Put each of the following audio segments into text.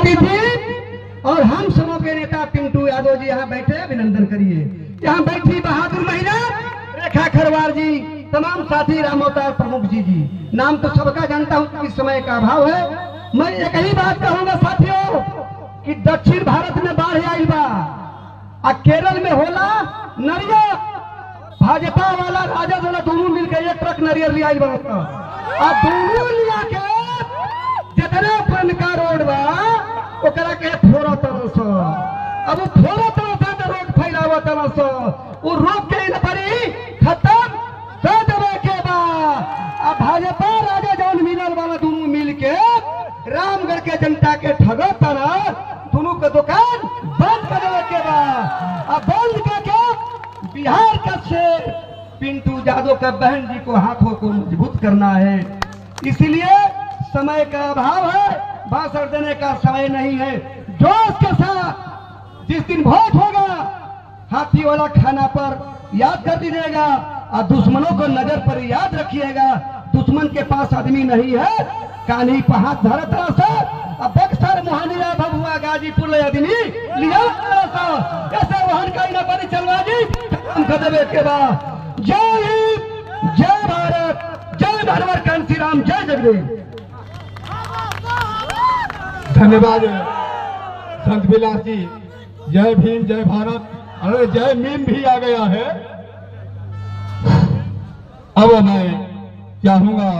अतिथि और हम समूह के नेता पिंटू यादव जी यहाँ बैठे, अभिनंदन करिए। यहाँ बैठी बहादुर महिला रेखा खरवार जी, तमाम साथी रामोतार प्रमुख जी। नाम तो सबका जानता हूँ, इस समय का अभाव है। मैं एक ही बात कहूंगा साथियों कि दक्षिण भारत में बाढ़ आई बा, केरल में होला नरियर, भाजपा वाला राजद वाला दोनों मिलकर एक ट्रक नरियर ले आई बा, दोनों लिया के जितने पन का रोड बा ओकरा के फोड़ा तरस। अब फोड़ा तरस तो रोग फैलावा तरस, वो रोग के इन परी खत्म कर देवे के बा। अब भाजपा राजा जौन मिलल वाला दोनों मिल के रामगढ़ के जनता के ठगो तना, दोनों का दुकान बंद कर देवे के बा। अब बंद करके बिहार का शेर पिंटू यादव का बहन जी को हाथों को मजबूत करना है। इसलिए समय का अभाव है, भाषण देने का समय नहीं है। जोश के साथ जिस दिन वोट होगा हाथी वाला खाना पर याद कर दीजिएगा, और दुश्मनों को नजर पर याद रखिएगा। दुश्मन के पास आदमी नहीं है, कान्ही पर हाथ धरता से बक्सर मोहनिया भभुआ गाजीपुर ले आदमी लिया ऐसे वहन का ना पानी चलवा जी खत्म कर देवे के बाद। जय हिंद, जय भारत, जय भरवर कांसी राम, जय जगदीश। धन्यवाद संत विलास जी। जय भीम, जय भारत। अरे जय मीम भी आ गया है। अब मैं चाहूंगा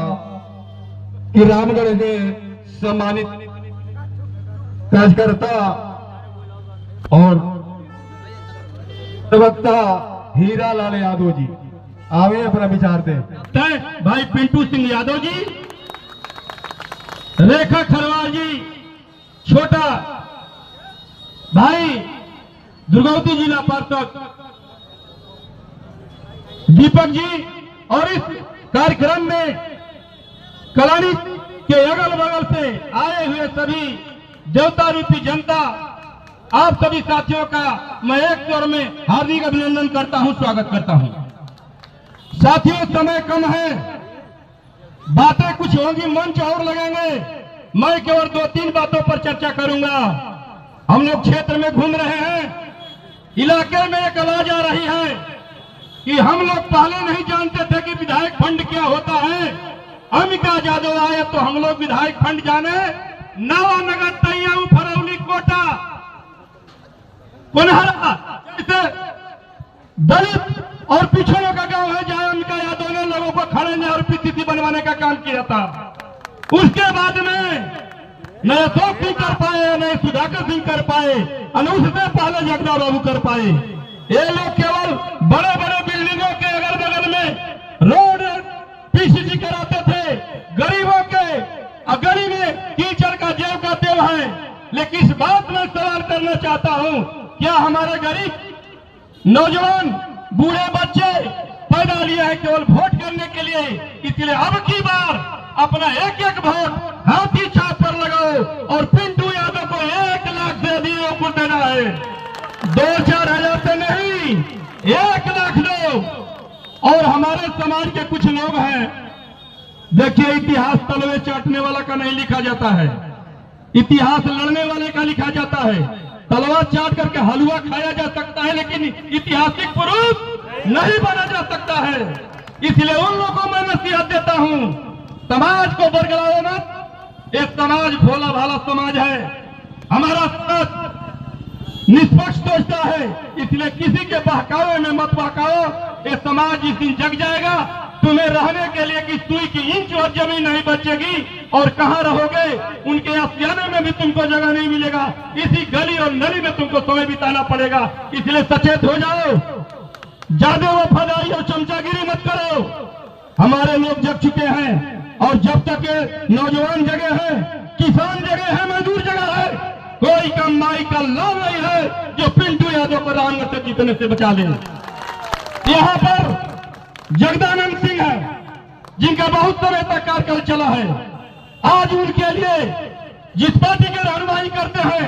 कि रामगढ़ के सम्मानित कार्यकर्ता और प्रवक्ता हीरा लाल यादव जी आवे अपना विचार दें। भाई पिंटू सिंह यादव जी, रेखा खरवार जी, छोटा भाई दुर्गावती जिला पार्षद दीपक जी, और इस कार्यक्रम में कलानी के अगल बगल से आए हुए सभी देवता रूपी जनता, आप सभी साथियों का मैं एक स्वर में हार्दिक अभिनंदन करता हूं, स्वागत करता हूं। साथियों समय कम है, बातें कुछ होंगी, मंच और लगेंगे। मैं केवल 2-3 बातों पर चर्चा करूंगा। हम लोग क्षेत्र में घूम रहे हैं, इलाके में एक आवाज आ रही है कि हम लोग पहले नहीं जानते थे कि विधायक फंड क्या होता है। अमिका यादव आए तो हम लोग विधायक फंड जाने। नवानगर, तैयाऊ, फरौली, कोटा, पुनहरा जैसे दलित और पिछड़ों का गांव है जहां अमिका यादव ने लोगों को खड़े ने और पीसीसी बनवाने का काम किया था। उसके बाद में न अशोक सिंह कर पाए, न सुधाकर सिंह कर पाए, और उससे पहले जगदा बाबू कर पाए। ये लोग केवल बड़े बड़े बिल्डिंगों के अगल बगल में रोड पीसीसी कराते थे। गरीबों के गली में कीचड़ का जेव का तेव है। लेकिन इस बात में सवाल करना चाहता हूं, क्या हमारे गरीब नौजवान बूढ़े बच्चे पैदा लिए हैं केवल वोट करने के लिए? इसलिए अब की बार अपना एक एक वोट हाथी छाप पर लगाओ और पिंटू यादव को 1 लाख से अधिक वोट देना है। 2-4 हजार से नहीं, 1 लाख दो। और हमारे समाज के कुछ लोग हैं, देखिए इतिहास तलवे चाटने वाला का नहीं लिखा जाता है, इतिहास लड़ने वाले का लिखा जाता है। तलवार चाट करके हलवा खाया जा सकता है, लेकिन ऐतिहासिक पुरुष नहीं बना जा सकता है। इसलिए उन लोगों को मैं नसीहत देता हूं, समाज को बरगलाओ मत। ये समाज भोला भाला समाज है, हमारा समाज निष्पक्ष सोचता है। इसलिए किसी के बहकावे में मत बहकाओ। ये समाज इस दिन जग जाएगा, तुम्हें रहने के लिए कि सुई की इंच और जमीन नहीं बचेगी, और कहां रहोगे उनके आशियाने में भी तुमको जगह नहीं मिलेगा। इसी गली और नली में तुमको समय बिताना पड़ेगा। इसलिए सचेत हो जाओ, ज्यादा वफादारी और चमचागिरी मत करो। हमारे लोग जग चुके हैं, और जब तक नौजवान जगह है, किसान जगह है, मजदूर जगह है, कोई कमाई का लाभ नहीं है जो पिंटू यादव को रामगढ़ से जीतने से बचा ले। यहाँ पर जगदानंद सिंह है, जिनका बहुत समय तक कार्यकाल चला है। आज उनके लिए जिस पार्टी के रहनुमाई करते हैं,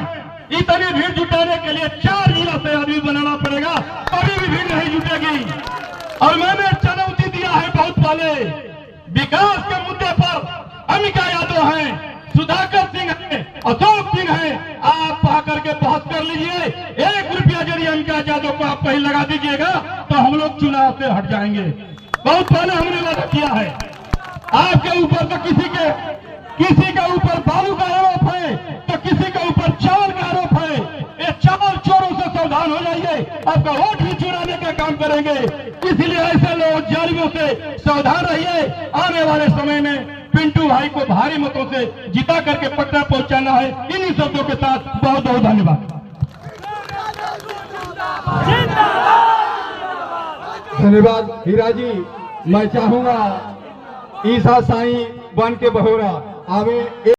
इतनी भीड़ जुटाने के लिए 4 जिला से आदमी बनाना पड़ेगा, कभी भी भीड़ नहीं जुटेगी। और मैंने चुनौती दिया है बहुत पहले, विकास के मुद्दे पर अमिका यादव है, सुधाकर सिंह है, अशोक सिंह है, हैं, आप आकर के बहस कर लीजिए। 1 रुपया यदि अमिताभ यादव को आप कहीं लगा दीजिएगा तो हम लोग चुनाव से हट जाएंगे। बहुत पहले हमने वादा किया है। आपके ऊपर तो किसी के ऊपर बालू का आरोप है तो किसी के ऊपर चावल का आरोप है। ये चावल चोरों से सावधान हो जाइए, आपका वोट भी चुराने का काम करेंगे। इसलिए ऐसे लोग जालियों से सावधान रहिए। आने वाले समय में पिंटू भाई को भारी मतों से जिता करके पटना पहुंचाना है। इन्हीं शब्दों के साथ बहुत बहुत धन्यवाद। धन्यवाद हीरा जी। मैं चाहूंगा ईसा साईं बन के बहोरा आवे।